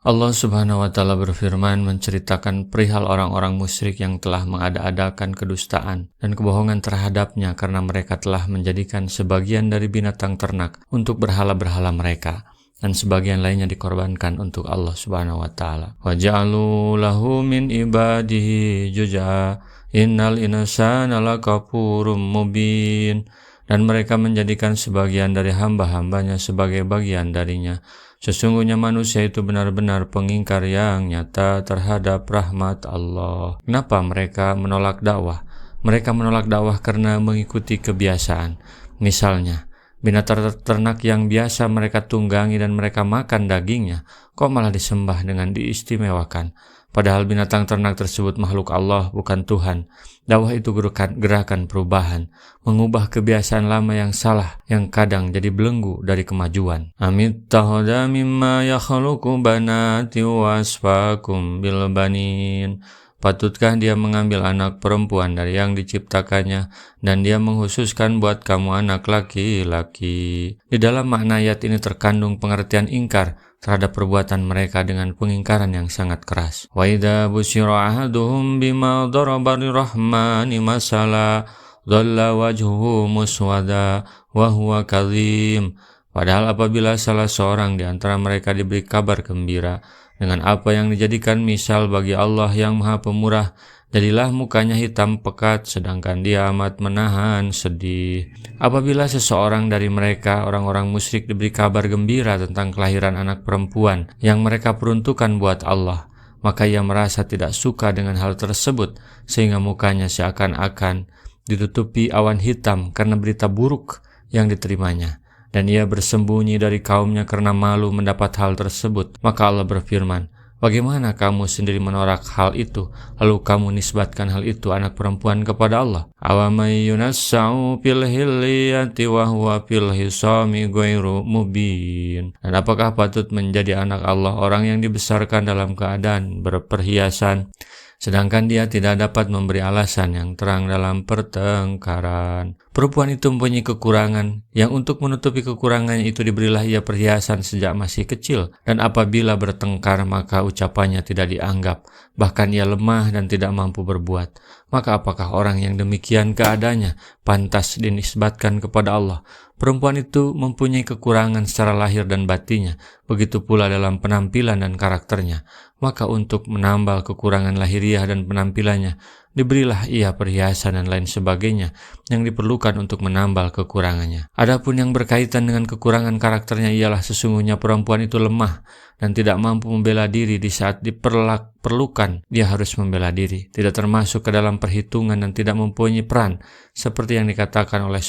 Allah Subhanahu wa Ta'ala berfirman menceritakan perihal orang-orang musyrik yang telah mengada-adakan kedustaan dan kebohongan terhadapnya karena mereka telah menjadikan sebagian dari binatang ternak untuk berhala-berhala mereka, dan sebagian lainnya dikorbankan untuk Allah Subhanahu wa Ta'ala. Wa ja'alu lahu min ibadihi juz'a innal insana lakafurum mubin. Dan mereka menjadikan sebagian dari hamba-hambanya sebagai bagian darinya. Sesungguhnya manusia itu benar-benar pengingkar yang nyata terhadap rahmat Allah. Kenapa mereka menolak dakwah? Mereka menolak dakwah karena mengikuti kebiasaan. Misalnya, binatang ternak yang biasa mereka tunggangi dan mereka makan dagingnya, kok malah disembah dengan diistimewakan? Padahal binatang ternak tersebut makhluk Allah, bukan Tuhan. Dakwah itu gerakan perubahan, mengubah kebiasaan lama yang salah, yang kadang jadi belenggu dari kemajuan. Amittakhadha mimma yakhluqu banati wasfakum bil banin. Patutkah dia mengambil anak perempuan dari yang diciptakannya, dan dia menghususkan buat kamu anak laki-laki? Di dalam makna ayat ini terkandung pengertian ingkar terhadap perbuatan mereka dengan pengingkaran yang sangat keras. Wa idza busyira ahaduhum bima daraba lirrahmani masala dhalla wajhuhu muswada wa huwa kadhim. Padahal apabila salah seorang di antara mereka diberi kabar gembira dengan apa yang dijadikan misal bagi Allah yang Maha Pemurah, jadilah mukanya hitam pekat sedangkan dia amat menahan sedih. Apabila seseorang dari mereka, orang-orang musyrik, diberi kabar gembira tentang kelahiran anak perempuan yang mereka peruntukkan buat Allah, maka ia merasa tidak suka dengan hal tersebut, sehingga mukanya seakan-akan ditutupi awan hitam karena berita buruk yang diterimanya. Dan ia bersembunyi dari kaumnya karena malu mendapat hal tersebut. Maka Allah berfirman, bagaimana kamu sendiri menolak hal itu, lalu kamu nisbatkan hal itu anak perempuan kepada Allah? Awamay yunassa'u fil hilyati wa huwa fil hisami ghairu mubin. Dan apakah patut menjadi anak Allah orang yang dibesarkan dalam keadaan berperhiasan, sedangkan dia tidak dapat memberi alasan yang terang dalam pertengkaran? Perempuan itu mempunyai kekurangan, yang untuk menutupi kekurangannya itu diberilah ia perhiasan sejak masih kecil, dan apabila bertengkar maka ucapannya tidak dianggap, bahkan ia lemah dan tidak mampu berbuat. Maka apakah orang yang demikian keadaannya pantas dinisbatkan kepada Allah? Perempuan itu mempunyai kekurangan secara lahir dan batinnya, begitu pula dalam penampilan dan karakternya. Maka untuk menambal kekurangan lahiriah dan penampilannya, diberilah ia perhiasan dan lain sebagainya yang diperlukan untuk menambal kekurangannya. Adapun yang berkaitan dengan kekurangan karakternya ialah sesungguhnya perempuan itu lemah dan tidak mampu membela diri di saat diperlukan. Dia harus membela diri, tidak termasuk ke dalam perhitungan dan tidak mempunyai peran seperti yang dikatakan oleh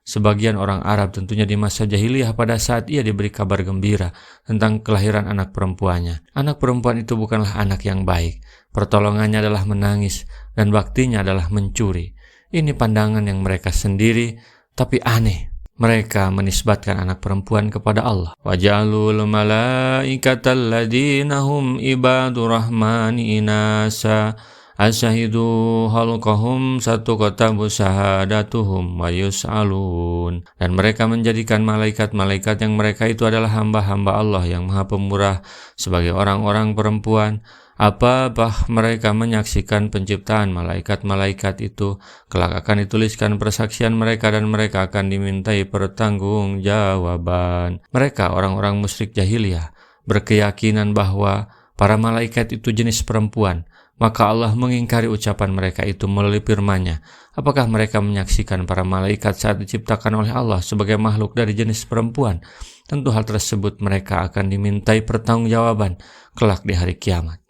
sebagian orang Arab tentunya di masa jahiliyah pada saat ia diberi kabar gembira tentang kelahiran anak perempuannya. Anak perempuan itu bukanlah anak yang baik. Pertolongannya adalah menangis dan baktinya adalah mencuri. Ini pandangan yang mereka sendiri, tapi aneh. Mereka menisbatkan anak perempuan kepada Allah. Waja'alul malaikatal ladina hum ibadur rahmani inasa asyahidu halqahum satuqatabu syahadatuhum wa yus'alun. Dan mereka menjadikan malaikat-malaikat yang mereka itu adalah hamba-hamba Allah yang Maha Pemurah sebagai orang-orang perempuan. Apakah mereka menyaksikan penciptaan malaikat-malaikat itu? Kelak akan dituliskan persaksian mereka dan mereka akan dimintai pertanggungjawaban. Mereka, orang-orang musyrik jahiliyah, berkeyakinan bahwa para malaikat itu jenis perempuan. Maka Allah mengingkari ucapan mereka itu melalui firman-Nya. Apakah mereka menyaksikan para malaikat saat diciptakan oleh Allah sebagai makhluk dari jenis perempuan? Tentu hal tersebut mereka akan dimintai pertanggungjawaban kelak di hari kiamat.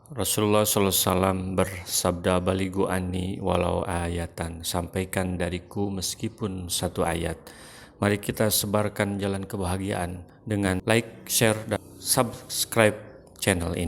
Rasulullah SAW bersabda, baligu anni walau ayatan, sampaikan dariku meskipun satu ayat. Mari kita sebarkan jalan kebahagiaan dengan like, share, dan subscribe channel ini.